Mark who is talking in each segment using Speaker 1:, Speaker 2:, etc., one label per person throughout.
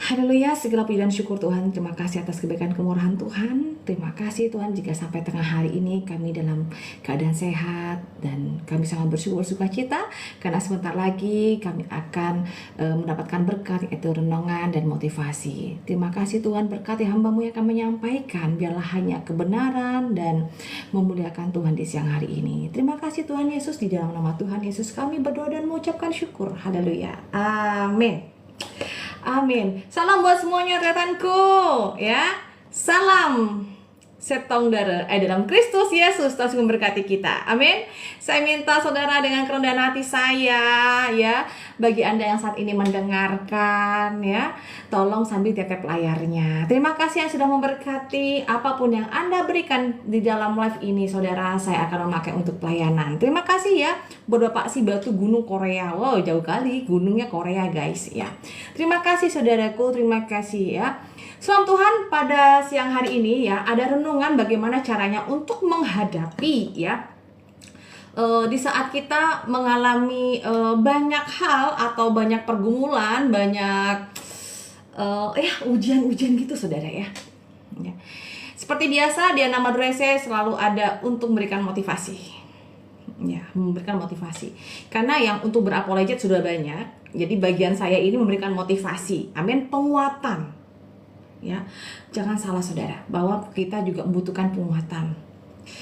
Speaker 1: Haleluya, segala puji dan syukur Tuhan. Terima kasih atas kebaikan kemurahan Tuhan. Terima kasih Tuhan jika sampai tengah hari ini kami dalam keadaan sehat. Dan kami sangat bersyukur sukacita karena sebentar lagi kami akan mendapatkan berkat, yaitu renungan dan motivasi. Terima kasih Tuhan, berkati hamba-Mu yang akan menyampaikan. Biarlah hanya kebenaran dan memuliakan Tuhan di siang hari ini. Terima kasih Tuhan Yesus, di dalam nama Tuhan Yesus kami berdoa dan mengucapkan syukur. Haleluya, amin. Amin. Salam buat semuanya rekanku, ya. Salam setong dalam Kristus Yesus terus memberkati kita. Amin. Saya minta saudara dengan kerendahan hati saya, ya, bagi Anda yang saat ini mendengarkan, ya, tolong sambil tetap layarnya. Terima kasih yang sudah memberkati. Apapun yang Anda berikan di dalam live ini, saudara, saya akan memakai untuk pelayanan. Terima kasih ya buat Bapak si Batu Gunung Korea. Wow, jauh kali gunungnya Korea, guys, ya. Terima kasih saudaraku, terima kasih ya. Salam Tuhan, pada siang hari ini ya ada renungan bagaimana caranya untuk menghadapi ya di saat kita mengalami banyak hal atau banyak pergumulan, banyak ujian-ujian gitu saudara ya. Seperti biasa Diana Madurese selalu ada untuk memberikan motivasi. Ya, memberikan motivasi. Karena yang untuk berapologet sudah banyak. Jadi bagian saya ini memberikan motivasi. Amin, penguatan. Ya, jangan salah saudara, bahwa kita juga membutuhkan penguatan.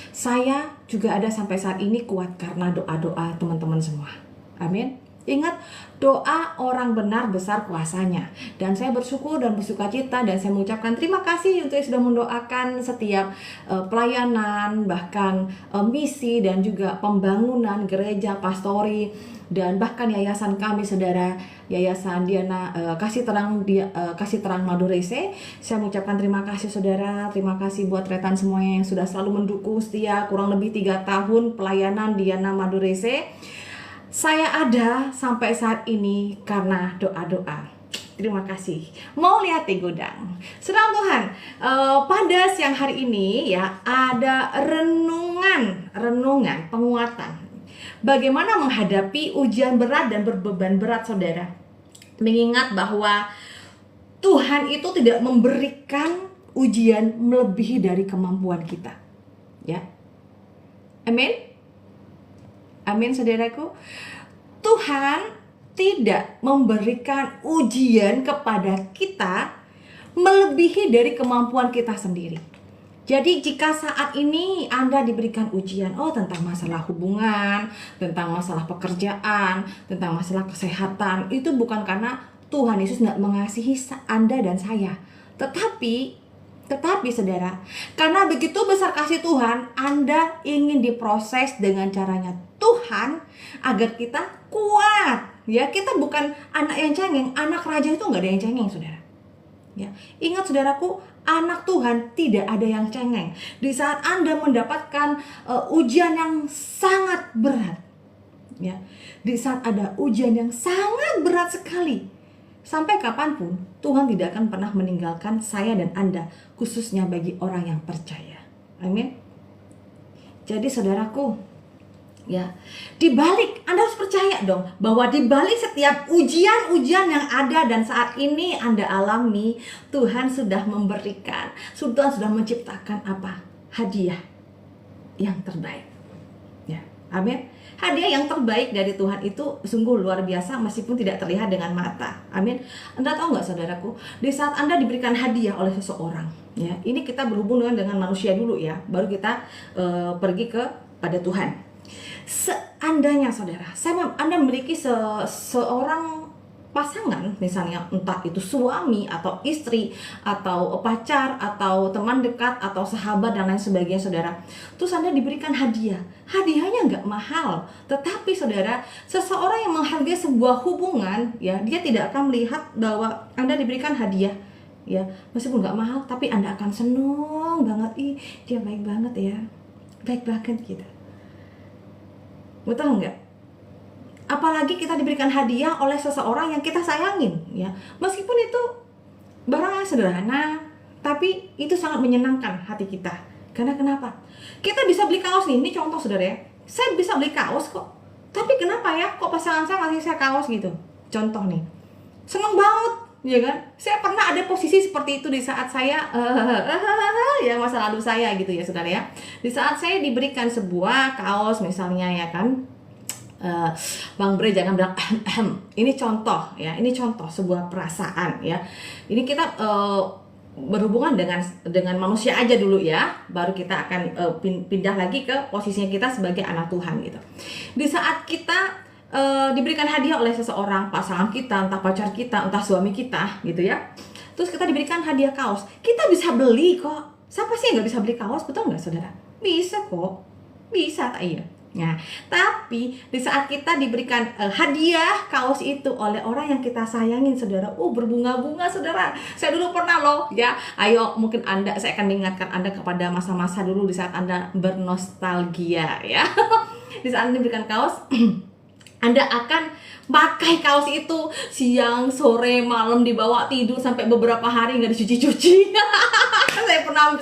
Speaker 1: Saya juga ada sampai saat ini kuat karena doa-doa teman-teman semua. Amin. Ingat, doa orang benar besar kuasanya. Dan saya bersyukur dan bersukacita dan saya mengucapkan terima kasih untuk yang sudah mendoakan setiap pelayanan, bahkan misi dan juga pembangunan gereja, pastori, dan bahkan yayasan kami saudara, Yayasan Diana Kasih Terang Madurese. Saya mengucapkan terima kasih saudara, terima kasih buat rekan semuanya yang sudah selalu mendukung setia kurang lebih 3 tahun pelayanan Diana Madurese. Saya ada sampai saat ini karena doa-doa. Terima kasih. Mau lihat di gudang. Sedang Tuhan, pada siang hari ini ya ada renungan penguatan. Bagaimana menghadapi ujian berat dan berbeban berat saudara. Mengingat bahwa Tuhan itu tidak memberikan ujian melebihi dari kemampuan kita. Ya. Amin. Amin saudaraku. Tuhan tidak memberikan ujian kepada kita melebihi dari kemampuan kita sendiri. Jadi jika saat ini Anda diberikan ujian, tentang masalah hubungan, tentang masalah pekerjaan, tentang masalah kesehatan, itu bukan karena Tuhan Yesus tidak mengasihi Anda dan saya. Tetapi saudara, karena begitu besar kasih Tuhan, Anda ingin diproses dengan caranya Tuhan agar kita kuat. Ya, kita bukan anak yang cengeng. Anak raja itu nggak ada yang cengeng, saudara. Ya, ingat saudaraku, anak Tuhan tidak ada yang cengeng. Di saat Anda mendapatkan ujian yang sangat berat, ya, di saat ada ujian yang sangat berat sekali, sampai kapanpun Tuhan tidak akan pernah meninggalkan saya dan Anda, khususnya bagi orang yang percaya. Amin. Jadi saudaraku, ya, dibalik Anda harus percaya dong bahwa dibalik setiap ujian-ujian yang ada dan saat ini Anda alami, Tuhan sudah memberikan, Tuhan sudah menciptakan apa? Hadiah yang terbaik. Ya, amin. Hadiah yang terbaik dari Tuhan itu sungguh luar biasa meskipun tidak terlihat dengan mata. Amin. Anda tahu nggak saudaraku, di saat Anda diberikan hadiah oleh seseorang, ya, ini kita berhubungan dengan manusia dulu ya, baru kita pergi pada Tuhan. Seandainya saudara, Anda memiliki seorang pasangan, misalnya entah itu suami atau istri atau pacar atau teman dekat atau sahabat dan lain sebagainya saudara, terus Anda diberikan hadiah. Hadiahnya nggak mahal, tetapi saudara, seseorang yang menghargai sebuah hubungan, ya, dia tidak akan melihat bahwa Anda diberikan hadiah, ya, meskipun nggak mahal, tapi Anda akan senang banget. Ih, dia baik banget ya, baik banget gitu. Betul nggak? Apalagi kita diberikan hadiah oleh seseorang yang kita sayangin, ya. Meskipun itu barang yang sederhana, tapi itu sangat menyenangkan hati kita. Karena kenapa? Kita bisa beli kaos nih, ini contoh saudara ya. Saya bisa beli kaos kok. Tapi kenapa ya? Kok pasangan saya ngasih saya kaos gitu? Contoh nih. Seneng banget ya kan? Saya pernah ada posisi seperti itu di saat saya ya masa lalu saya gitu ya saudara ya. Di saat saya diberikan sebuah kaos misalnya ya kan, Bang Bre jangan bilang ini contoh ya, ini contoh sebuah perasaan ya. Ini kita berhubungan dengan manusia aja dulu ya, baru kita akan pindah lagi ke posisinya kita sebagai anak Tuhan gitu. Di saat kita diberikan hadiah oleh seseorang, pasangan kita, entah pacar kita, entah suami kita gitu ya, terus kita diberikan hadiah kaos, kita bisa beli kok. Siapa sih yang nggak bisa beli kaos, betul nggak saudara? Bisa kok, bisa tak iya. Nah, tapi di saat kita diberikan hadiah kaos itu oleh orang yang kita sayangin saudara, berbunga-bunga saudara. Saya dulu pernah loh ya, ayo mungkin saya akan mengingatkan Anda kepada masa-masa dulu di saat Anda bernostalgia ya. Di saat Anda diberikan kaos Anda akan pakai kaos itu siang, sore, malam, dibawa tidur sampai beberapa hari nggak dicuci-cuci.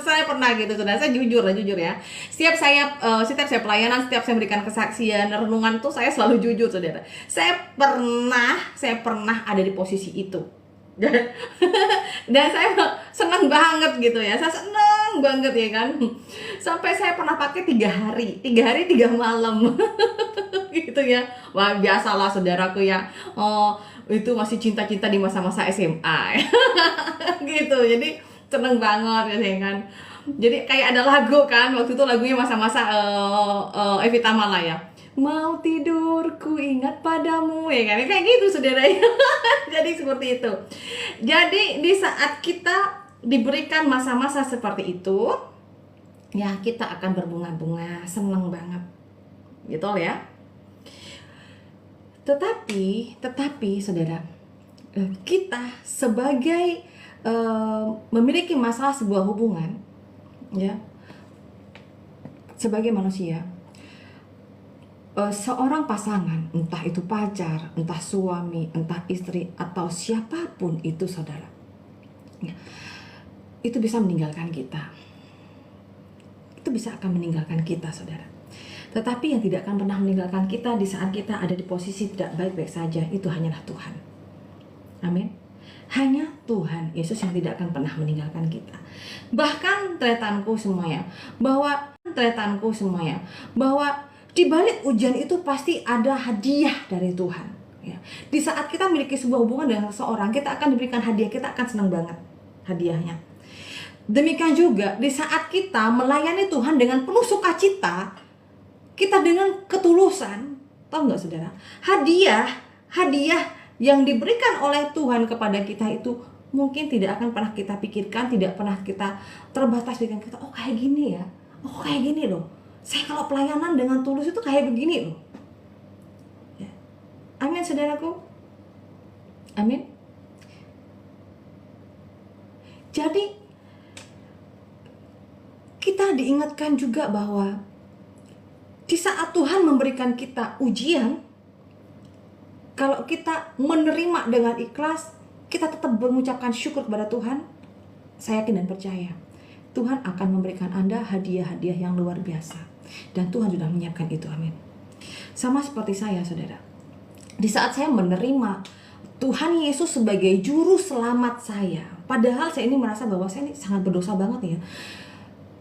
Speaker 1: saya pernah gitu saudara. Saya jujur ya. Setiap saya pelayanan, setiap saya memberikan kesaksian, renungan tuh saya selalu jujur saudara. Saya pernah ada di posisi itu. Dan saya senang banget gitu ya. Saya senang banget ya kan. Sampai saya pernah pakai 3 hari 3 malam. Gitu ya. Wah, biasalah saudaraku ya. Itu masih cinta-cinta di masa-masa SMA. Gitu. Jadi seneng banget ya kan. Jadi kayak ada lagu kan. Waktu itu lagunya masa-masa Evita Mala ya. Mau tidur ku ingat padamu ya kan. Kayak gitu saudara ya. Jadi seperti itu. Jadi di saat kita diberikan masa-masa seperti itu, ya kita akan berbunga-bunga, seneng banget. Gitu ya. Tetapi saudara, kita sebagai memiliki masalah sebuah hubungan, ya, sebagai manusia, seorang pasangan, entah itu pacar, entah suami, entah istri, atau siapapun itu saudara, ya, itu bisa meninggalkan kita. Itu bisa akan meninggalkan kita saudara. Tetapi yang tidak akan pernah meninggalkan kita di saat kita ada di posisi tidak baik-baik saja, itu hanyalah Tuhan. Amin. Hanya Tuhan Yesus yang tidak akan pernah meninggalkan kita. Bahkan tretanku semuanya, bahwa di balik ujian itu pasti ada hadiah dari Tuhan. Ya. Di saat kita memiliki sebuah hubungan dengan seseorang, kita akan diberikan hadiah, kita akan senang banget hadiahnya. Demikian juga di saat kita melayani Tuhan dengan penuh sukacita, kita dengan ketulusan, tahu nggak saudara? Hadiah yang diberikan oleh Tuhan kepada kita itu mungkin tidak akan pernah kita pikirkan, tidak pernah kita terbatas pikiran kita. Oh kayak gini ya, oh kayak gini loh. Saya kalau pelayanan dengan tulus itu kayak begini loh. Ya. Amin saudaraku. Amin. Jadi kita diingatkan juga bahwa di saat Tuhan memberikan kita ujian, kalau kita menerima dengan ikhlas, kita tetap mengucapkan syukur kepada Tuhan, saya yakin dan percaya Tuhan akan memberikan Anda hadiah-hadiah yang luar biasa. Dan Tuhan sudah menyiapkan itu, amin. Sama seperti saya, saudara. Di saat saya menerima Tuhan Yesus sebagai juru selamat saya, padahal saya ini merasa bahwa saya ini sangat berdosa banget ya.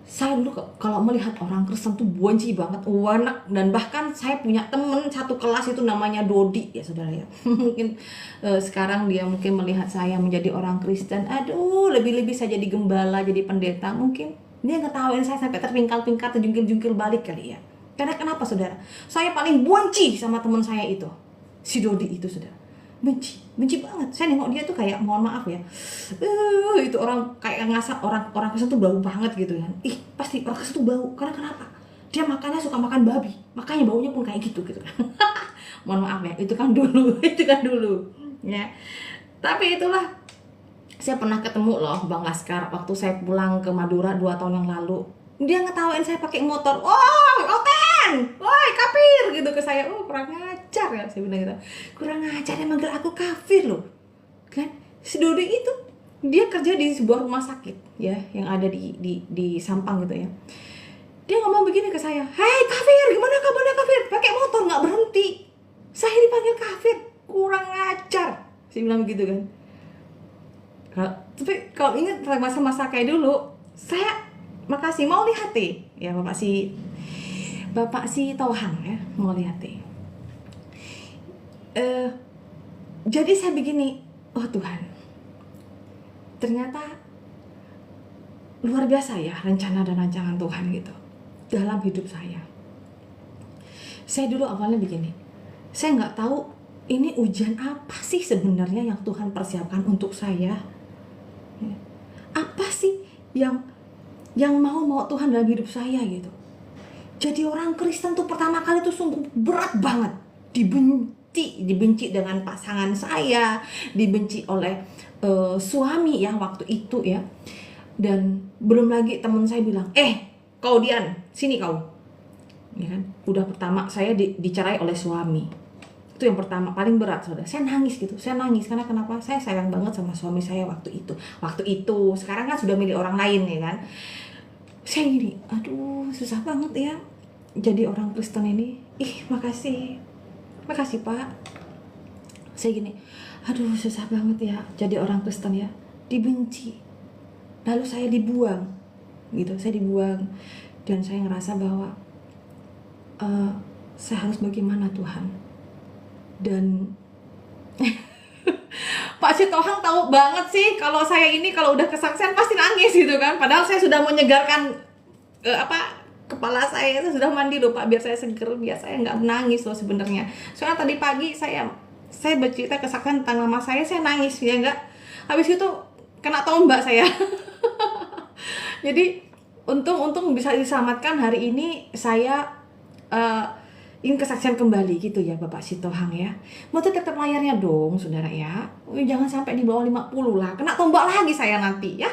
Speaker 1: Saya dulu kalau melihat orang Kristen tuh benci banget, wanak, dan bahkan saya punya temen satu kelas itu namanya Dodi ya saudara ya. Mungkin sekarang dia mungkin melihat saya menjadi orang Kristen, aduh lebih-lebih saya jadi gembala, jadi pendeta, mungkin dia ngetawain saya sampai terpingkal-pingkal, terjungkil-jungkil balik kali ya. Karena kenapa saudara? Saya paling benci sama teman saya itu, si Dodi itu saudara. Benci banget. Saya nengok dia tuh kayak, mohon maaf ya, itu orang kayak ngasah, orang Kristen tuh bau banget gitu kan. Pasti orang Kristen tuh bau. Karena kenapa? Dia makannya suka makan babi, makanya baunya pun kayak gitu kan. Mohon maaf ya, itu kan dulu ya. Tapi itulah, saya pernah ketemu loh Bang Laskar waktu saya pulang ke Madura 2 tahun yang lalu. Dia ngetawain saya pakai motor. Oh, Oten, woi kafir gitu ke saya. Oh kurang ngajar ya, saya bilang gitu. Kurang ngajar, yang manggil aku kafir loh. Kan si Dodi itu dia kerja di sebuah rumah sakit ya yang ada di Sampang gitu ya. Dia ngomong begini ke saya, "Hei kafir, gimana kabarnya kafir? Pakai motor nggak berhenti. Saya dipanggil kafir, kurang ngajar." Saya bilang begitu kan. Tapi kalau ingat masa-masa kayak dulu, saya makasih mau lihat ya Bapak si Tauhang ya, mau lihat jadi saya begini, oh Tuhan, ternyata luar biasa ya rencana dan rancangan Tuhan gitu dalam hidup saya. Saya dulu awalnya begini, saya nggak tahu ini ujian apa sih sebenarnya yang Tuhan persiapkan untuk saya. Apa sih yang mau Tuhan dalam hidup saya gitu. Jadi orang Kristen tuh pertama kali tuh sungguh berat banget. Dibenci dengan pasangan saya, dibenci oleh suami ya waktu itu ya. Dan belum lagi teman saya bilang, kau Dian, sini kau. Ya kan? Udah pertama saya dicerai oleh suami. Itu yang pertama, paling berat saudara. Saya nangis gitu, karena kenapa? Saya sayang banget sama suami saya waktu itu. Sekarang kan sudah milik orang lain ya kan. Saya gini, aduh susah banget ya jadi orang Kristen ini. Makasih Pak. Saya gini, aduh susah banget ya jadi orang Kristen ya, dibenci. Lalu saya dibuang gitu, dan saya ngerasa bahwa saya harus bagaimana Tuhan. Dan Pak Sitohang tahu banget sih kalau saya ini kalau udah kesaksian pasti nangis gitu kan. Padahal saya sudah menyegarkan kepala saya sudah mandi loh Pak biar saya seger, biar saya nggak menangis loh sebenarnya. Soalnya tadi pagi saya bercerita kesaksian tentang mama saya nangis ya enggak. Habis itu kena tombak saya. Jadi untung bisa diselamatkan hari ini saya ingin kesaksian kembali gitu ya Bapak Sitohang ya. Mau tetap layarnya dong saudara ya. Jangan sampai di bawah 50 lah. Kena tombak lagi saya nanti ya.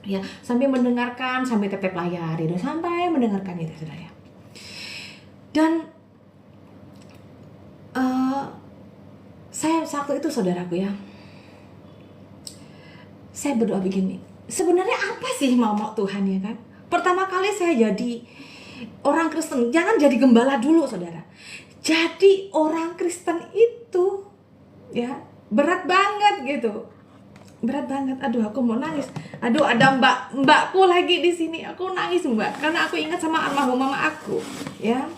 Speaker 1: Ya, sampai mendengarkan, sampai tetap layar itu, sampai mendengarkan itu saudara ya. Dan saya waktu itu saudaraku ya, saya berdoa begini, sebenarnya apa sih mau Tuhan ya kan? Pertama kali saya jadi orang Kristen, jangan jadi gembala dulu saudara. Jadi orang Kristen itu ya berat banget gitu. Berat banget. Aduh aku mau nangis. Aduh ada mbakku lagi di sini. Aku nangis mbak karena aku ingat sama almarhum mama aku ya.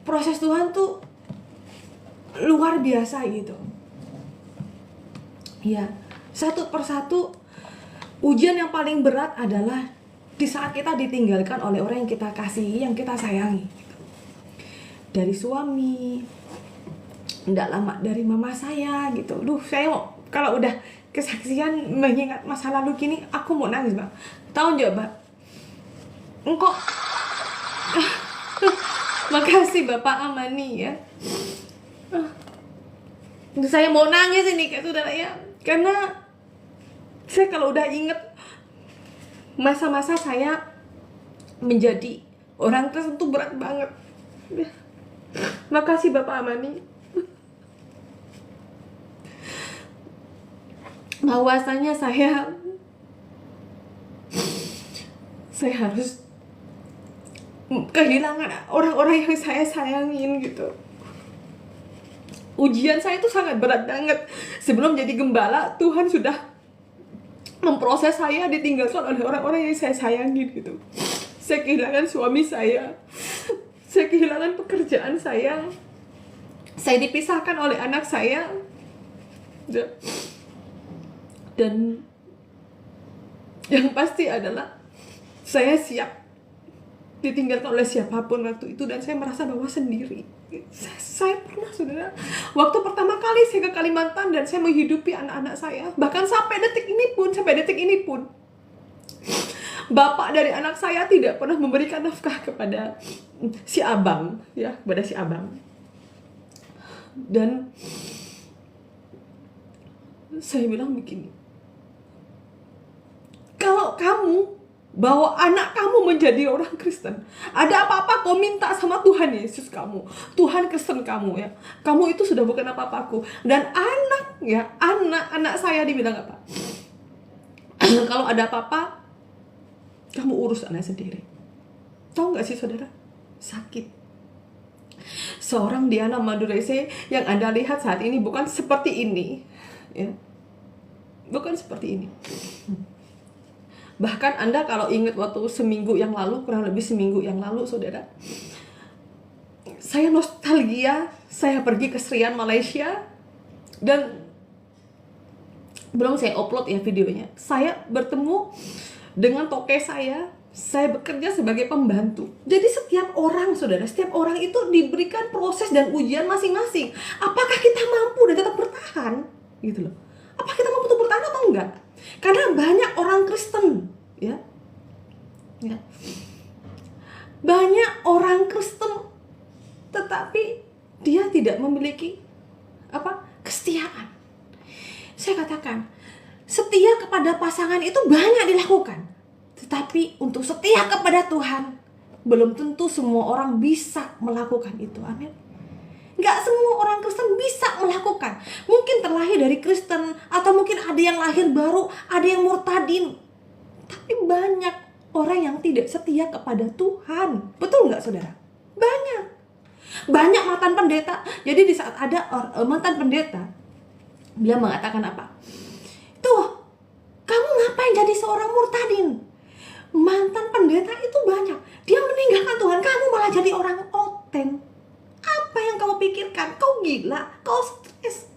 Speaker 1: Proses Tuhan tuh luar biasa gitu. Ya, satu persatu ujian yang paling berat adalah di saat kita ditinggalkan oleh orang yang kita kasihi, yang kita sayangi. Dari suami, tidak lama dari mama saya gitu. Saya mau kalau udah kesaksian mengingat masa lalu gini, aku mau nangis Mbak. Tahu nggak Mbak? Engkau makasih Bapak Amani ya. Saya mau nangis ini kayak saudara ya. Karena saya kalau udah inget masa-masa saya menjadi orang Kristen itu berat banget. Makasih Bapak Amani. Bahwasanya saya harus kehilangan orang-orang yang saya sayangin gitu. Ujian saya itu sangat berat banget. Sebelum jadi gembala, Tuhan sudah memproses saya ditinggalkan oleh orang-orang yang saya sayangi gitu. Saya kehilangan suami saya kehilangan pekerjaan saya dipisahkan oleh anak saya, dan yang pasti adalah saya siap ditinggalkan oleh siapapun waktu itu, dan saya merasa bahwa sendiri. Saya pernah saudara, waktu pertama kali saya ke Kalimantan dan saya menghidupi anak-anak saya, bahkan sampai detik ini pun bapak dari anak saya tidak pernah memberikan nafkah kepada si abang ya, kepada si abang. Dan saya bilang begini, kalau kamu bawa anak kamu menjadi orang Kristen, ada apa-apa kau minta sama Tuhan Yesus kamu, Tuhan Kristen kamu ya, kamu itu sudah bukan apa-apaku. Dan anak saya dibilang apa? Kalau ada apa-apa kamu urus anak sendiri. Tahu nggak sih saudara, sakit. Seorang Diana Madurese yang Anda lihat saat ini bukan seperti ini.
Speaker 2: ya. Bukan seperti ini. Bahkan Anda kalau ingat waktu seminggu yang lalu, kurang lebih seminggu yang lalu, saudara, saya nostalgia, saya pergi ke Serian Malaysia, dan belum saya upload ya videonya. Saya bertemu dengan toke saya bekerja sebagai pembantu. Jadi setiap orang, saudara, setiap orang itu diberikan proses dan ujian masing-masing. Apakah kita mampu dan tetap bertahan? Gitu loh. Apa kita mampu untuk bertahan atau enggak? Karena banyak orang Kristen, ya. Banyak orang Kristen, tetapi dia tidak memiliki kesetiaan. Saya katakan, setia kepada pasangan itu banyak dilakukan, tetapi untuk setia kepada Tuhan, belum tentu semua orang bisa melakukan itu. Amin. Nggak semua orang Kristen bisa melakukan. Mungkin terlahir dari Kristen, atau mungkin ada yang lahir baru, ada yang murtadin. Tapi banyak orang yang tidak setia kepada Tuhan. Betul nggak, saudara? Banyak mantan pendeta. Jadi di saat ada mantan pendeta, dia mengatakan apa? Tuh, kamu ngapain jadi seorang murtadin? Mantan pendeta itu banyak. Dia meninggalkan Tuhan, kamu malah jadi orang oten. Apa yang kamu pikirkan? Kau gila, kau stres.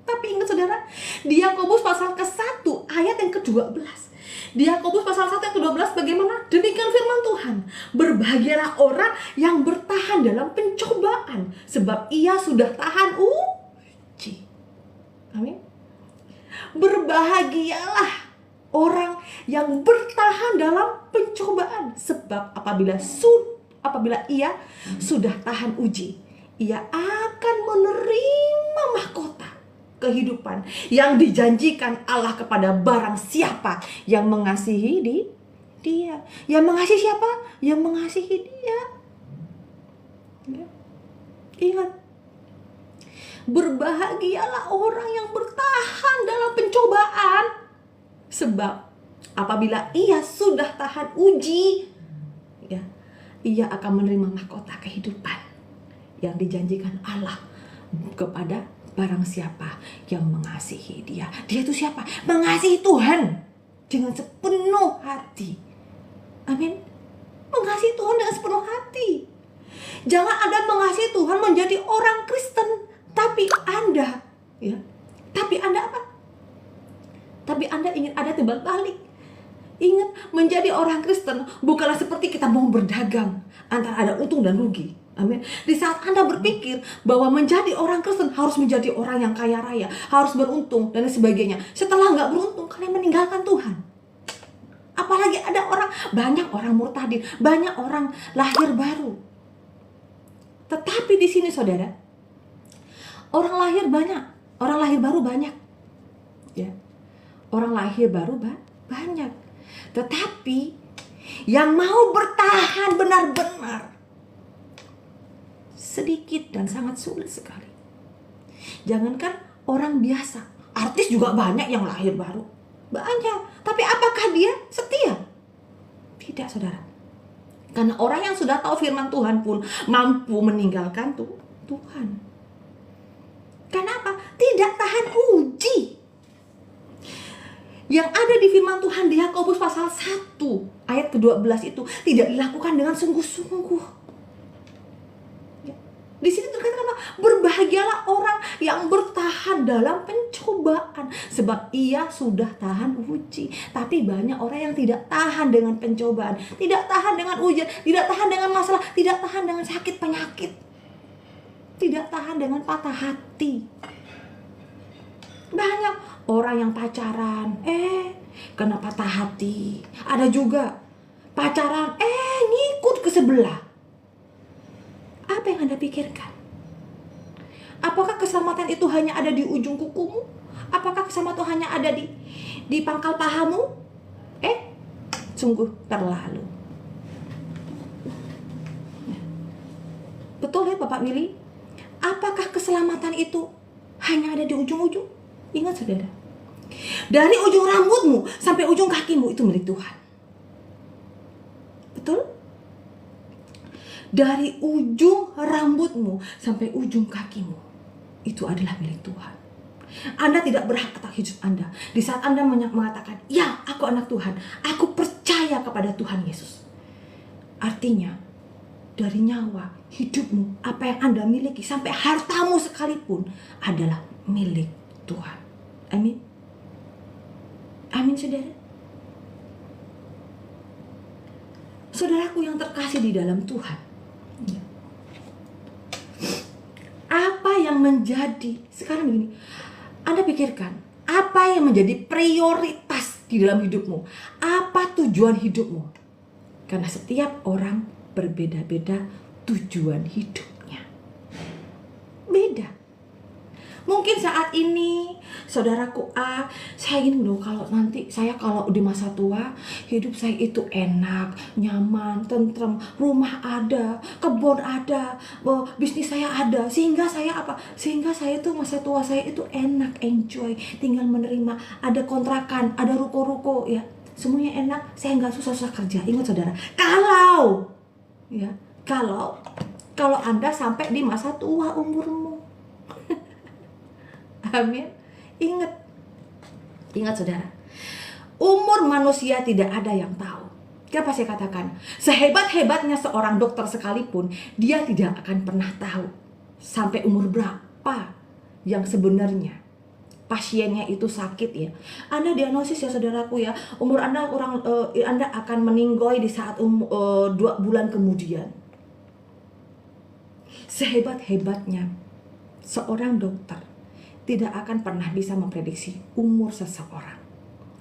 Speaker 2: Tapi ingat, saudara, di Yakobus pasal ke-1 ayat yang ke-12. Di Yakobus pasal 1 ayat ke-12 bagaimana? Demikian firman Tuhan. Berbahagialah orang yang bertahan dalam pencobaan, sebab ia sudah tahan uji. Amin. Berbahagialah orang yang bertahan dalam pencobaan, sebab apabila ia sudah tahan uji, ia akan menerima mahkota kehidupan yang dijanjikan Allah kepada barang siapa yang mengasihi dia. Yang mengasihi siapa? Yang mengasihi dia. Ya. Ingat, berbahagialah orang yang bertahan dalam pencobaan, sebab apabila ia sudah tahan uji, ya, ia akan menerima mahkota kehidupan yang dijanjikan Allah kepada barang siapa yang mengasihi dia. Dia itu siapa? Mengasihi Tuhan dengan sepenuh hati. Amin. Mengasihi Tuhan dengan sepenuh hati. Jangan Anda mengasihi Tuhan menjadi orang Kristen, tapi Anda apa? Tapi Anda ingin ada timbal balik. Ingat, menjadi orang Kristen bukanlah seperti kita mau berdagang antara ada untung dan rugi. Amin. Di saat Anda berpikir bahwa menjadi orang Kristen harus menjadi orang yang kaya raya, harus beruntung dan sebagainya, setelah nggak beruntung, kalian meninggalkan Tuhan. Apalagi ada banyak orang murtadin, banyak orang lahir baru. Tetapi di sini, saudara, orang lahir baru banyak. Ya. Orang lahir baru banyak. Tetapi yang mau bertahan benar-benar sedikit dan sangat sulit sekali. Jangankan orang biasa, artis juga banyak yang lahir baru. Banyak. Tapi apakah dia setia? Tidak, saudara. Karena orang yang sudah tahu firman Tuhan pun mampu meninggalkan Tuhan. Kenapa? Tidak tahan uji. Yang ada di firman Tuhan di Yakobus pasal 1 ayat ke-12 itu tidak dilakukan dengan sungguh-sungguh. Di sini terkatakan, berbahagialah orang yang bertahan dalam pencobaan, sebab ia sudah tahan uji. Tapi banyak orang yang tidak tahan dengan pencobaan, tidak tahan dengan ujian, tidak tahan dengan masalah, tidak tahan dengan sakit penyakit, tidak tahan dengan patah hati. Banyak orang yang pacaran, kena patah hati. Ada juga pacaran, ngikut ke sebelah. Apa yang Anda pikirkan? Apakah keselamatan itu hanya ada di ujung kukumu? Apakah keselamatan hanya ada di pangkal pahamu? Sungguh terlalu. Betul ya Bapak Willy? Apakah keselamatan itu hanya ada di ujung-ujung? Ingat, saudara, dari ujung rambutmu sampai ujung kakimu itu milik Tuhan. Betul? Dari ujung rambutmu sampai ujung kakimu itu adalah milik Tuhan. Anda tidak berhak atas hidup Anda. Di saat Anda mengatakan, ya aku anak Tuhan, aku percaya kepada Tuhan Yesus. Artinya, dari nyawa, hidupmu, apa yang Anda miliki, sampai hartamu sekalipun adalah milik Tuhan. Amin. Amin, saudara. Saudaraku yang terkasih di dalam Tuhan, apa yang menjadi, sekarang begini, Anda pikirkan, apa yang menjadi prioritas di dalam hidupmu? Apa tujuan hidupmu? Karena setiap orang berbeda-beda tujuan hidupnya. Beda. Mungkin saat ini saudaraku A, saya ingin loh kalau nanti saya kalau di masa tua hidup saya itu enak, nyaman, tentrem, rumah ada, kebun ada, bisnis saya ada, sehingga saya apa? Sehingga saya tuh masa tua saya itu enak, enjoy, tinggal menerima, ada kontrakan, ada ruko-ruko ya. Semuanya enak, saya nggak susah-susah kerja. Ingat saudara, kalau Anda sampai di masa tua umurmu. Amin. Ingat saudara, umur manusia tidak ada yang tahu. Kenapa saya katakan, sehebat-hebatnya seorang dokter sekalipun, dia tidak akan pernah tahu sampai umur berapa yang sebenarnya pasiennya itu sakit ya. Anda diagnosis ya saudaraku ya, umur Anda Anda akan meninggoy di saat 2 bulan kemudian. Sehebat-hebatnya seorang dokter tidak akan pernah bisa memprediksi umur seseorang.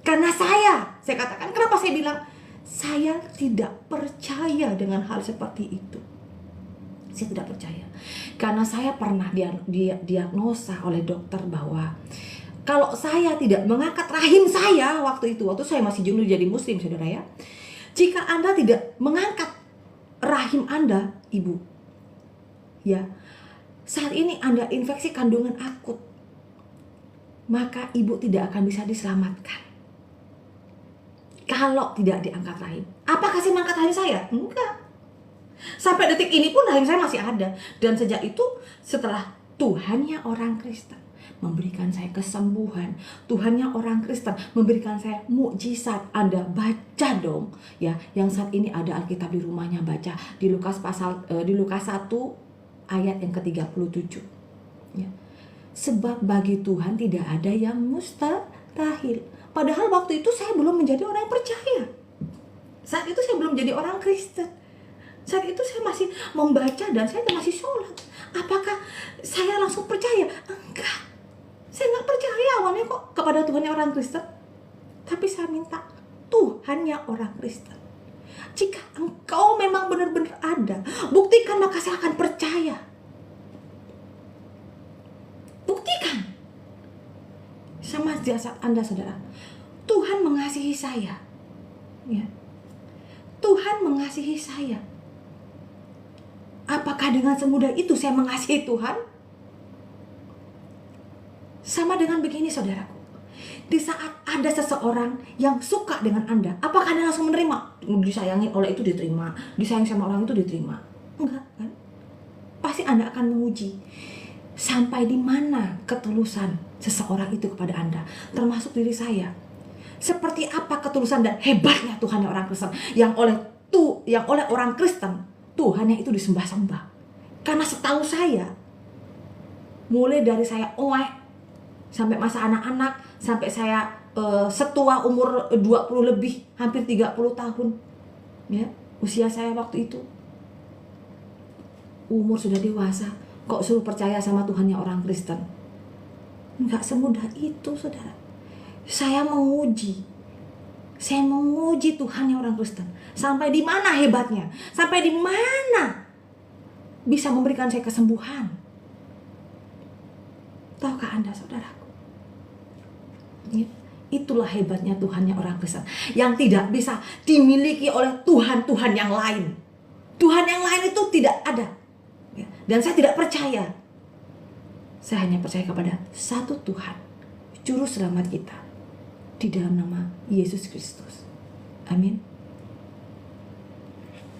Speaker 2: Karena saya katakan, kenapa saya bilang saya tidak percaya dengan hal seperti itu. Saya tidak percaya. Karena saya pernah diagnosa oleh dokter bahwa kalau saya tidak mengangkat rahim saya waktu saya masih dulu jadi muslim saudara ya. Jika Anda tidak mengangkat rahim Anda, ibu, ya, saat ini Anda infeksi kandungan akut, maka ibu tidak akan bisa diselamatkan kalau tidak diangkat rahim. Apakah saya mengangkat rahim saya? Enggak. Sampai detik ini pun rahim saya masih ada. Dan sejak itu, setelah Tuhannya orang Kristen memberikan saya kesembuhan, Tuhannya orang Kristen memberikan saya mukjizat. Anda baca dong ya, yang saat ini ada Alkitab di rumahnya, baca di Lukas 1 ayat yang ke-37 ya. Sebab bagi Tuhan tidak ada yang mustahil. Padahal waktu itu saya belum menjadi orang yang percaya. Saat itu saya belum jadi orang Kristen. Saat itu saya masih membaca dan saya masih sholat. Apakah saya langsung percaya? Enggak. Saya nggak percaya awalnya kok kepada Tuhannya orang Kristen. Tapi saya minta Tuhannya orang Kristen. Jika engkau memang benar-benar ada, buktikan, maka saya akan percaya. Buktikan sama jasad Anda saudara. Tuhan mengasihi saya ya. Tuhan mengasihi saya. Apakah dengan semudah itu saya mengasihi Tuhan? Sama dengan begini saudaraku, di saat ada seseorang yang suka dengan Anda, apakah Anda langsung menerima? Disayangi oleh itu diterima, disayang sama orang itu diterima? Enggak kan? Pasti Anda akan menguji sampai di mana ketulusan seseorang itu kepada Anda, termasuk diri saya. Seperti apa ketulusan dan hebatnya Tuhannya orang Kristen, yang oleh orang Kristen Tuhannya itu disembah-sembah. Karena setahu saya, mulai dari saya sampai masa anak-anak, sampai saya setua umur 20 lebih, hampir 30 tahun ya, usia saya waktu itu, umur sudah dewasa, kok suruh percaya sama Tuhannya orang Kristen? Enggak semudah itu saudara. Saya menguji Tuhannya orang Kristen. Sampai di mana hebatnya? Sampai di mana bisa memberikan saya kesembuhan? Tahukah Anda saudaraku? Ya, itulah hebatnya Tuhannya orang Kristen, yang tidak bisa dimiliki oleh Tuhan-Tuhan yang lain. Tuhan yang lain itu tidak ada. Ya, dan saya tidak percaya. Saya hanya percaya kepada satu Tuhan, Juru Selamat kita, di dalam nama Yesus Kristus. Amin.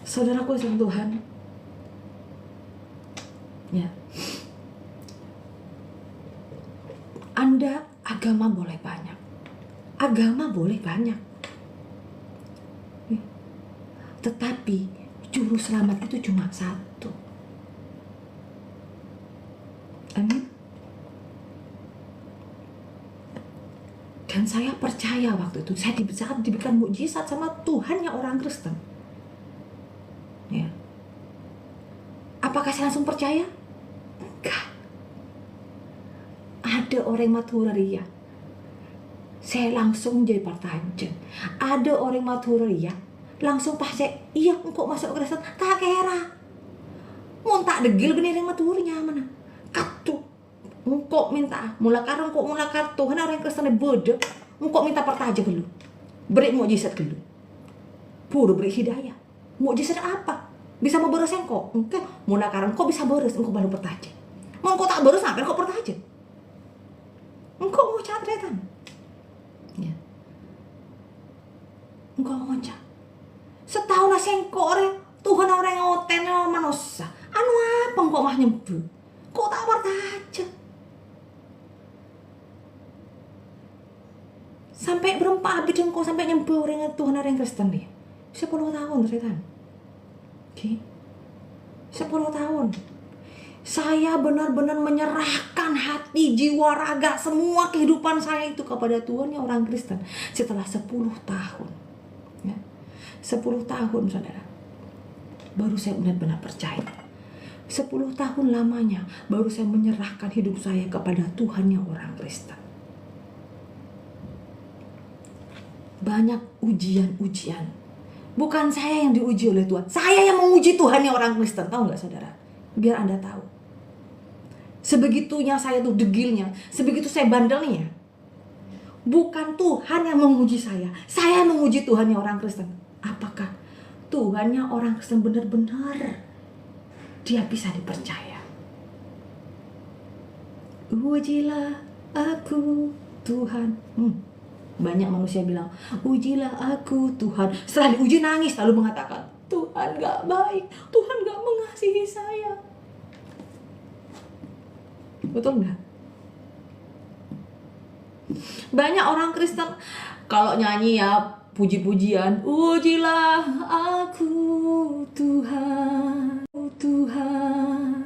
Speaker 2: Saudaraku yang Tuhan, ya, Anda agama boleh banyak. Agama boleh banyak. Tetapi juru selamat itu cuma satu. Amin. Dan saya percaya waktu itu saya diberikan mukjizat sama Tuhan yang orang Kristen. Ya. Apakah saya langsung percaya? Enggak. Ada orang Madura, saya langsung jadi partajen. Ada orang Madura, langsung pas saya, iya engkau masuk Kristen, tak kira. Mau tak degil bener yang Maduranya mana? Katu, engkau minta, mulakar Tuhan orang Kristen bodoh, engkau minta partajen dulu, beri mukjizat dulu, pura beri hidayah. Mukjizat apa? Bisa mau beres engkau? Engkau mulakar engkau bisa beres, engkau baru partajen. Mau engkau tak beres sampai engkau partajen. Engkau mau catretan, ya. Engkau mau cat. Setahun lah sengkok Tuhan orang ngoten manusia. Anu apa engkau mah nyembuh? Kok tak partajen? Sampai berempat habis engkau sampai nyembuh orang Tuhan orang Kristen dia. 10 tahun setan. Oke. 10 tahun. Saya benar-benar menyerahkan hati, jiwa, raga, semua kehidupan saya itu kepada Tuhan yang orang Kristen. Setelah 10 tahun. Ya. 10 tahun, saudara. Baru saya benar-benar percaya. 10 tahun lamanya baru saya menyerahkan hidup saya kepada Tuhan yang orang Kristen. Banyak ujian-ujian. Bukan saya yang diuji oleh Tuhan. Saya yang menguji Tuhan yang orang Kristen. Tahu nggak, saudara? Biar Anda tahu. Sebegitunya saya tuh degilnya, sebegitu saya bandelnya. Bukan Tuhan yang menguji saya yang menguji Tuhan yang orang Kristen. Apakah Tuhannya orang Kristen benar-benar dia bisa dipercaya? Ujilah aku Tuhan. Banyak manusia bilang, ujilah aku Tuhan. Setelah diuji nangis, lalu mengatakan, Tuhan gak baik, Tuhan gak mengasihi saya. Betul nggak? Banyak orang Kristen kalau nyanyi ya puji-pujian, ujilah aku Tuhan, Tuhan.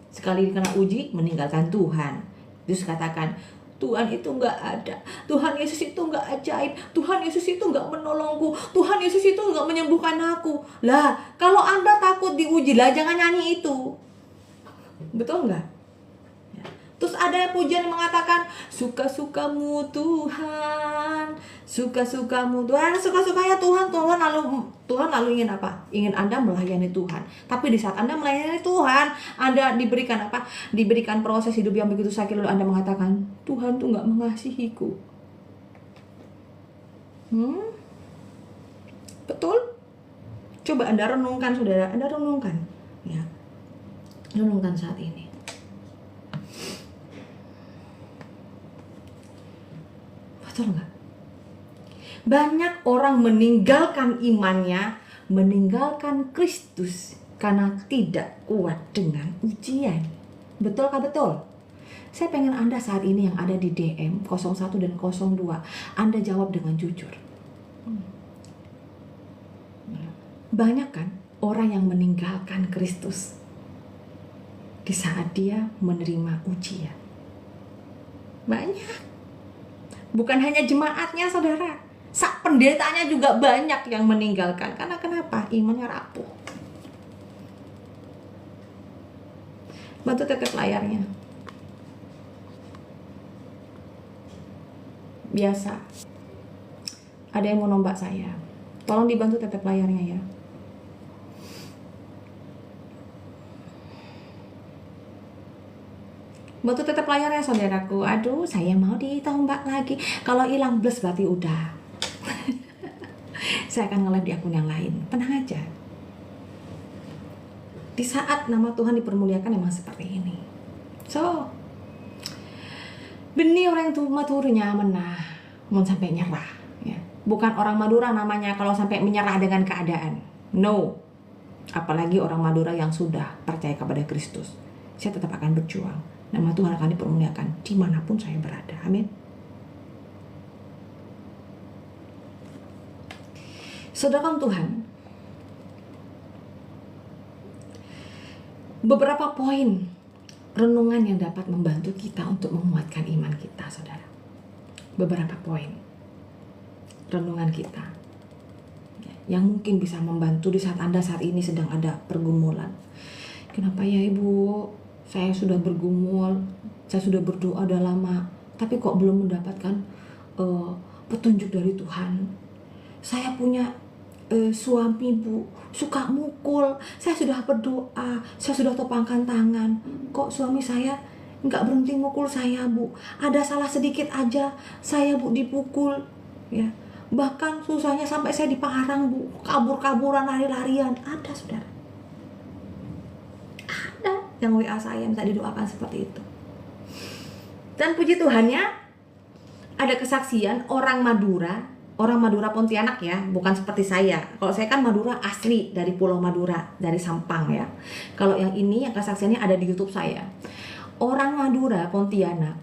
Speaker 2: Sekali kena uji meninggalkan Tuhan. Terus katakan Tuhan itu nggak ada, Tuhan Yesus itu nggak ajaib, Tuhan Yesus itu nggak menolongku, Tuhan Yesus itu nggak menyembuhkan aku. Lah kalau Anda takut diuji lah jangan nyanyi itu. Betul nggak? Terus ada pujian yang mengatakan suka-sukamu Tuhan, suka-sukamu Tuhan, suka-sukanya Tuhan. Tuhan lalu ingin apa? Ingin Anda melayani Tuhan. Tapi di saat Anda melayani Tuhan, Anda diberikan apa? Diberikan proses hidup yang begitu sakit, lalu Anda mengatakan Tuhan tuh nggak mengasihiku. Betul? Coba Anda renungkan, saudara. Anda renungkan, ya. Renungkan saat ini. Betul nggak? Banyak orang meninggalkan imannya, meninggalkan Kristus karena tidak kuat dengan ujian. Betulkah betul? Saya pengen Anda saat ini yang ada di DM 01 dan 02, Anda jawab dengan jujur. Banyak kan orang yang meninggalkan Kristus di saat dia menerima ujian. Banyak. Bukan hanya jemaatnya, saudara. Pendetanya juga banyak yang meninggalkan. Karena kenapa? Imannya rapuh. Bantu tetep layarnya. Biasa. Ada yang mau nombak saya. Tolong dibantu tetep layarnya ya. Bantu tetap layarnya saudaraku. Aduh, saya mau ditombak lagi. Kalau hilang bless berarti udah. Saya akan nge-live di akun yang lain. Tenang aja. Di saat nama Tuhan dipermuliakan memang seperti ini. So, benih orang yang Maduranya menah, mau sampai nyerah. Ya. Bukan orang Madura namanya kalau sampai menyerah dengan keadaan. No. Apalagi orang Madura yang sudah percaya kepada Kristus. Saya tetap akan berjuang.
Speaker 1: Nama Tuhan akan dipermuliakan dimanapun saya berada. Amin. Saudara Tuhan, beberapa poin renungan yang dapat membantu kita untuk menguatkan iman kita, saudara. Beberapa poin renungan kita yang mungkin bisa membantu di saat Anda saat ini sedang ada pergumulan. Kenapa ya Ibu? Saya sudah bergumul, saya sudah berdoa udah lama, tapi kok belum mendapatkan petunjuk dari Tuhan. Saya punya suami Bu, suka mukul. Saya sudah berdoa, saya sudah topangkan tangan, kok suami saya nggak berhenti mukul saya Bu. Ada salah sedikit aja, saya Bu dipukul, ya. Bahkan susahnya sampai saya diparang Bu, kabur-kaburan, lari-larian. Ada saudara, ada yang WA saya minta didoakan seperti itu. Dan puji Tuhannya, ada kesaksian orang Madura Pontianak ya, bukan seperti saya. Kalau saya kan Madura asli dari Pulau Madura, dari Sampang ya. Kalau yang ini yang kesaksiannya ada di YouTube saya. Orang Madura Pontianak,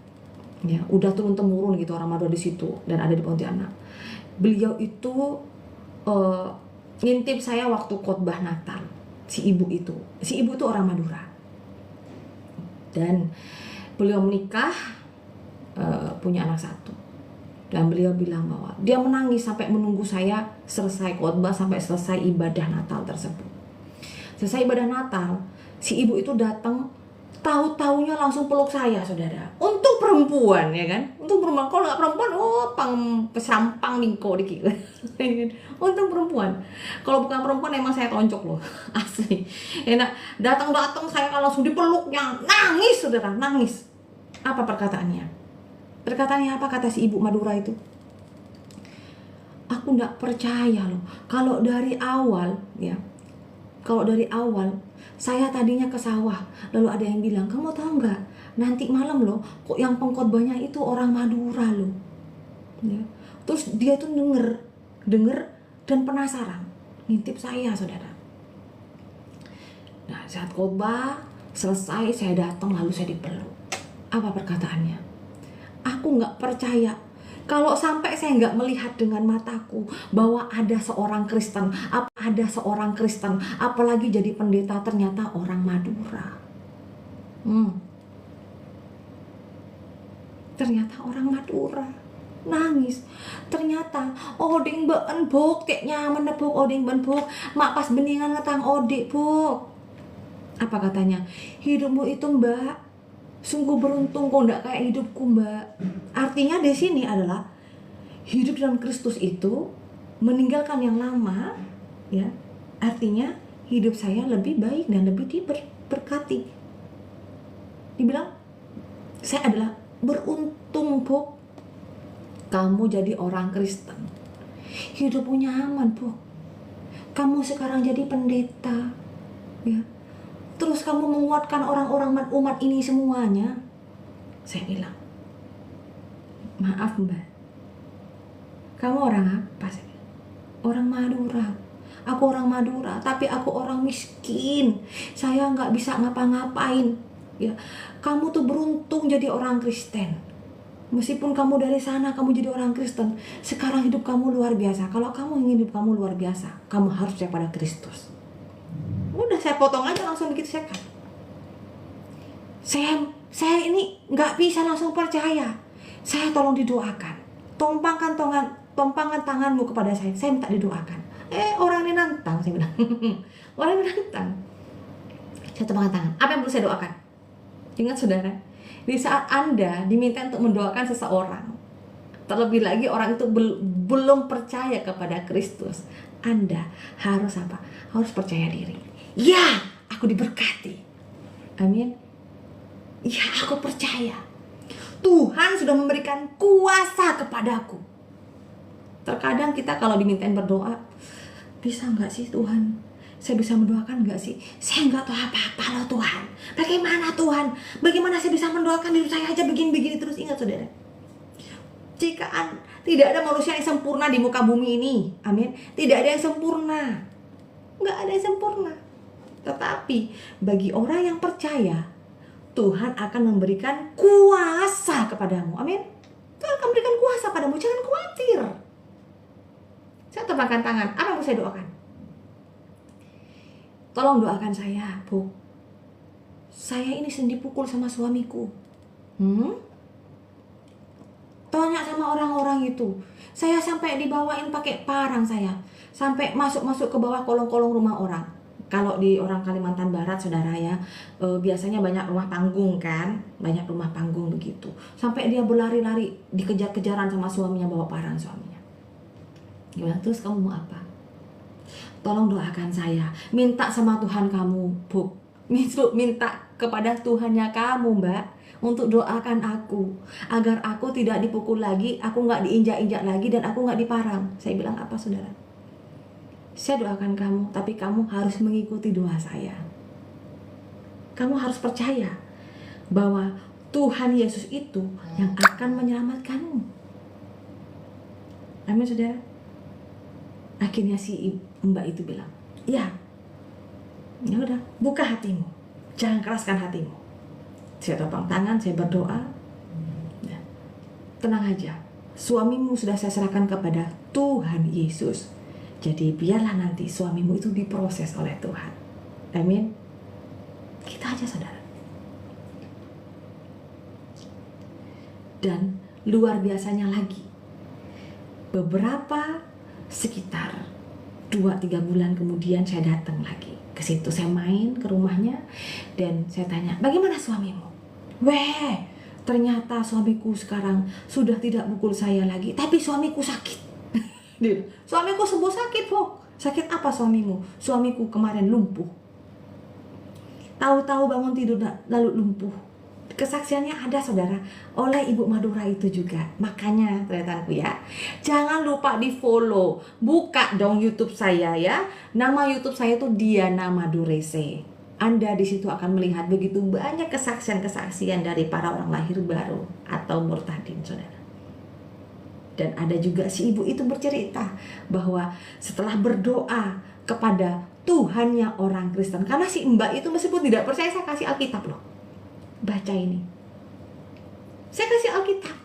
Speaker 1: ya udah turun temurun gitu orang Madura di situ dan ada di Pontianak. Beliau itu ngintip saya waktu khotbah Natal. Si ibu itu orang Madura. Dan beliau menikah, punya anak satu. Dan beliau bilang bahwa dia menangis sampai menunggu saya selesai khotbah, sampai selesai ibadah Natal tersebut. Selesai ibadah Natal, si ibu itu datang, tahu-taunya langsung peluk saya, saudara. Untuk perempuan ya kan, untuk perempuan. Kalau nggak perempuan, pesampang mingko dikit. Untuk perempuan. Kalau bukan perempuan emang saya tonjok loh, asli. Enak, datang saya langsung dipeluknya, nangis saudara, nangis. Apa perkataannya? Perkataannya apa kata si ibu Madura itu? Aku nggak percaya loh. Kalau dari awal saya tadinya ke sawah, lalu ada yang bilang, kamu tahu nggak? Nanti malam loh, kok yang pengkhotbahnya itu orang Madura loh. Ya. Terus dia tuh denger dan penasaran, ngintip saya, saudara. Nah, saat khotbah selesai, saya datang lalu saya dipeluk. Apa perkataannya? Aku nggak percaya kalau sampai saya nggak melihat dengan mataku bahwa ada seorang Kristen, apalagi jadi pendeta ternyata orang Madura. Ternyata orang Madura. Nangis. Ternyata oding been buk, tek nyaman buk oding ben buk, mak pas beningan ngetang odik buk. Apa katanya? Hidupmu itu Mbak, sungguh beruntung kok nggak kayak hidupku Mbak. Artinya di sini adalah hidup dalam Kristus itu meninggalkan yang lama, ya. Artinya hidup saya lebih baik dan lebih diberkati. Dibilang saya adalah beruntung Bu, kamu jadi orang Kristen, hidupmu nyaman Bu. Kamu sekarang jadi pendeta, ya. Terus kamu menguatkan orang-orang umat ini semuanya. Saya bilang, maaf Mbak, kamu orang apa? Saya bilang, orang Madura. Aku orang Madura, tapi aku orang miskin. Saya nggak bisa ngapa-ngapain. Ya, kamu tuh beruntung jadi orang Kristen. Meskipun kamu dari sana, kamu jadi orang Kristen. Sekarang hidup kamu luar biasa. Kalau kamu ingin hidup kamu luar biasa, kamu harus percaya pada Kristus. Udah saya potong aja langsung begitu saya kan. Saya ini nggak bisa langsung percaya. Saya tolong didoakan. Tompangkan tanganmu kepada saya. Saya minta didoakan. Orang ini nantang, saya bilang. Orang ini nantang. Saya tompangkan tangan. Apa yang perlu saya doakan? Ingat saudara, di saat Anda diminta untuk mendoakan seseorang, terlebih lagi orang itu belum percaya kepada Kristus, Anda harus apa? Harus percaya diri. Ya, aku diberkati. Amin. Ya, aku percaya. Tuhan sudah memberikan kuasa kepadaku. Terkadang kita kalau dimintain berdoa, bisa nggak sih Tuhan? Saya bisa mendoakan nggak sih? Saya nggak tahu apa-apa loh Tuhan. Bagaimana Tuhan? Bagaimana saya bisa mendoakan diri saya aja begini-begini terus? Ingat saudara, jika tidak ada manusia yang sempurna di muka bumi ini, amin. Tidak ada yang sempurna, nggak ada yang sempurna. Tetapi bagi orang yang percaya, Tuhan akan memberikan kuasa kepadamu. Amin. Tuhan akan memberikan kuasa padamu, jangan khawatir. Saya tepakkan tangan, apa yang mau saya doakan? Tolong doakan saya, Bu. Saya ini sering dipukul sama suamiku. Tanya sama orang-orang itu. Saya sampai dibawain pakai parang saya. Sampai masuk-masuk ke bawah kolong-kolong rumah orang. Kalau di orang Kalimantan Barat, saudara ya, biasanya banyak rumah panggung kan. Banyak rumah panggung begitu. Sampai dia berlari-lari, dikejar-kejaran sama suaminya, bawa parang suaminya. Gimana? Terus kamu mau apa? Tolong doakan saya. Minta sama Tuhan kamu, Bu. Minta kepada Tuhannya kamu, Mbak, untuk doakan aku agar aku tidak dipukul lagi, aku nggak diinjak-injak lagi, dan aku nggak diparang. Saya bilang apa, saudara? Saya doakan kamu, tapi kamu harus mengikuti doa saya. Kamu harus percaya bahwa Tuhan Yesus itu yang akan menyelamatkanmu. Amin, saudara. Akhirnya si mbak itu bilang, ya udah, buka hatimu, jangan keraskan hatimu. Saya topang tangan, saya berdoa. Ya, tenang aja, suamimu sudah saya serahkan kepada Tuhan Yesus. Jadi biarlah nanti suamimu itu diproses oleh Tuhan. Amin. Kita aja, saudara. Dan luar biasanya lagi, beberapa sekitar 2-3 bulan kemudian saya datang lagi ke situ. Saya main ke rumahnya dan saya tanya, bagaimana suamimu? Weh, ternyata suamiku sekarang sudah tidak pukul saya lagi, tapi suamiku sakit. Suamiku sembuh sakit, Bu. Sakit apa suamimu? Suamiku kemarin lumpuh. Tahu-tahu bangun tidur lalu lumpuh. Kesaksiannya ada, saudara, oleh Ibu Madura itu juga. Makanya ternyataku ya, jangan lupa di follow. Buka dong YouTube saya ya. Nama YouTube saya itu Diana Madurese. Anda di situ akan melihat begitu banyak kesaksian-kesaksian dari para orang lahir baru atau murtadin, saudara. Dan ada juga si ibu itu bercerita bahwa setelah berdoa kepada Tuhannya orang Kristen, karena si mbak itu meskipun tidak percaya, saya kasih Alkitab loh. Baca ini. Saya kasih Alkitab.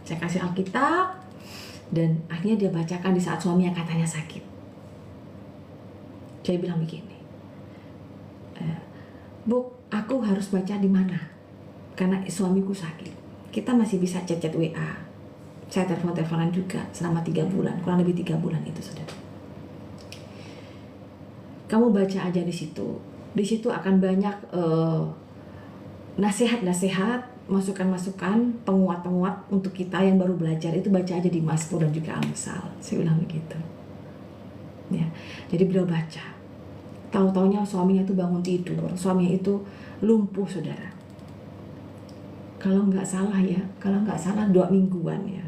Speaker 1: Saya kasih Alkitab dan akhirnya dia bacakan di saat suaminya katanya sakit. Saya bilang begini, Bu, aku harus baca di mana? Karena suamiku sakit. Kita masih bisa chat-chat WA. Saya telepon-teleponan juga selama 3 bulan, kurang lebih 3 bulan itu, saudara. Kamu baca aja di situ. Di situ akan banyak nasihat-nasihat, masukan-masukan, penguat-penguat untuk kita yang baru belajar. Itu baca aja di Mazmur dan juga Amsal. Saya bilang begitu. Ya, jadi beliau baca. Tahu-taunya suaminya itu bangun tidur, suaminya itu lumpuh, saudara. Kalau nggak salah 2 mingguan ya.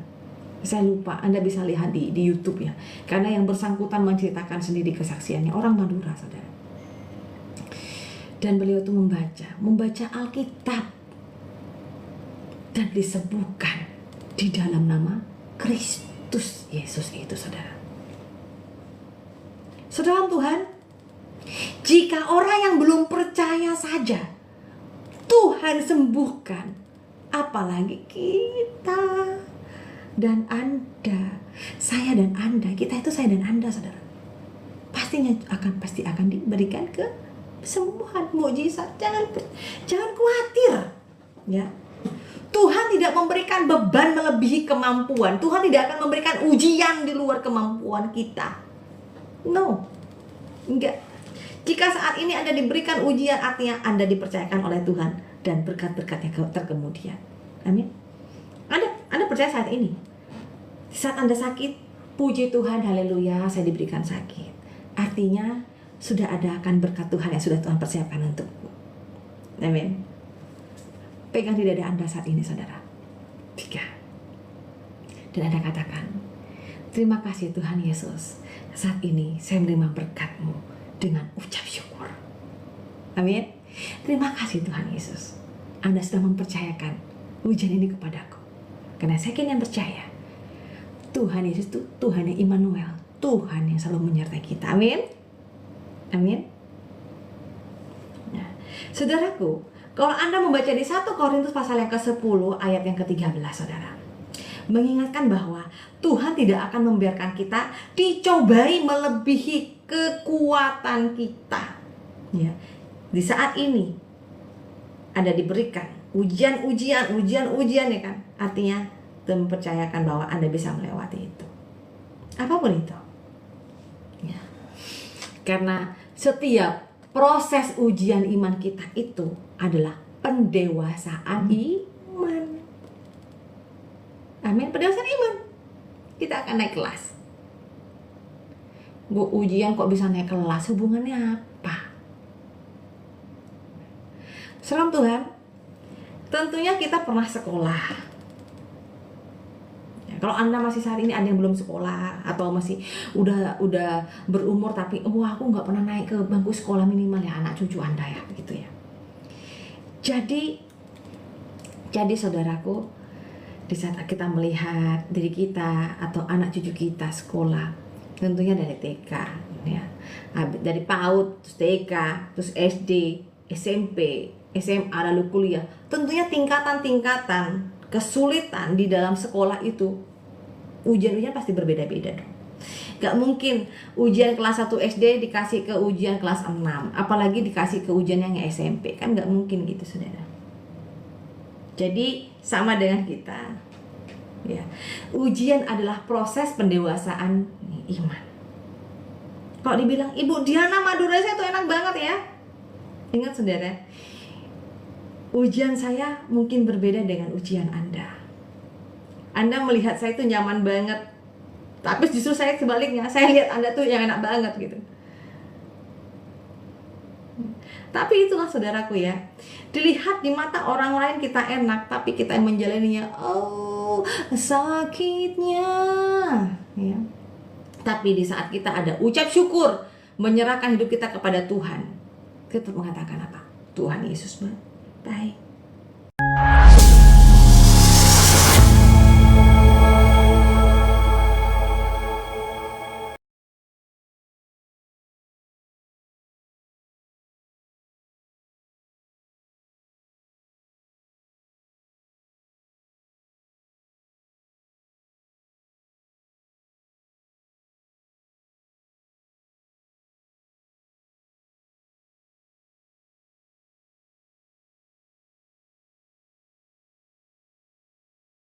Speaker 1: Saya lupa, Anda bisa lihat di YouTube ya. Karena yang bersangkutan menceritakan sendiri kesaksiannya, orang Madura, saudara. Dan beliau itu membaca Alkitab. Dan disebutkan di dalam nama Kristus Yesus itu, saudara. Saudara Tuhan, jika orang yang belum percaya saja Tuhan sembuhkan, apalagi kita dan Anda, saya dan Anda, kita itu saya dan Anda, saudara. Pasti akan diberikan kesembuhan, mukjizat. Jangan khawatir, ya. Tuhan tidak memberikan beban melebihi kemampuan. Tuhan tidak akan memberikan ujian di luar kemampuan kita. No, enggak. Jika saat ini Anda diberikan ujian, artinya Anda dipercayakan oleh Tuhan dan berkat-berkatnya terkemudian. Amin. Anda percaya saat ini? Saat Anda sakit, puji Tuhan, haleluya, saya diberikan sakit. Artinya sudah ada akan berkat Tuhan yang sudah Tuhan persiapkan untukku. Amin. Pegang di dada Anda saat ini, saudara. 3. Dan Anda katakan, terima kasih Tuhan Yesus. Saat ini saya menerima berkat-Mu dengan ucap syukur. Amin. Terima kasih Tuhan Yesus. Anda sudah mempercayakan ujian ini kepadaku. Karena saya kini yang percaya, Tuhan Yesus itu Tuhan yang Immanuel, Tuhan yang selalu menyertai kita. Amin. Amin. Nah, Saudaraku, kalau Anda membaca di 1 Korintus pasal yang ke-10 ayat yang ke-13, saudara, mengingatkan bahwa Tuhan tidak akan membiarkan kita dicobai melebihi kekuatan kita. Ya, di saat ini ada diberikan ujian-ujian ya kan. Artinya Tuhan mempercayakan bahwa Anda bisa melewati itu. Apapun itu. Ya. Karena setiap proses ujian iman kita itu adalah pendewasaan iman. Amin, pendewasaan iman. Kita akan naik kelas. Ujian kok bisa naik kelas, hubungannya apa? Salam Tuhan. Tentunya kita pernah sekolah. Ya, kalau Anda masih saat ini ada yang belum sekolah atau masih udah berumur tapi aku nggak pernah naik ke bangku sekolah minimal ya, anak cucu Anda ya, begitu ya. Jadi saudaraku, di saat kita melihat diri kita atau anak cucu kita sekolah, tentunya dari TK ya, dari PAUD, terus TK, terus SD, SMP, SMA, lalu kuliah, tentunya tingkatan-tingkatan kesulitan di dalam sekolah itu, ujian-ujian pasti berbeda-beda dong. Gak mungkin ujian kelas 1 SD dikasih ke ujian kelas 6, apalagi dikasih ke ujian yang SMP, kan gak mungkin gitu saudara. Jadi sama dengan kita ya, ujian adalah proses pendewasaan iman. Kalau dibilang Ibu Diana Madurese itu enak banget ya, ingat saudara, ujian saya mungkin berbeda dengan ujian Anda. Anda melihat saya itu nyaman banget, tapi justru saya sebaliknya, saya lihat Anda tuh yang enak banget gitu. Tapi itulah saudaraku ya, dilihat di mata orang lain kita enak, tapi kita yang menjalaninya, sakitnya ya. Tapi di saat kita ada ucap syukur, menyerahkan hidup kita kepada Tuhan, kita tetap mengatakan apa? Tuhan Yesus baik.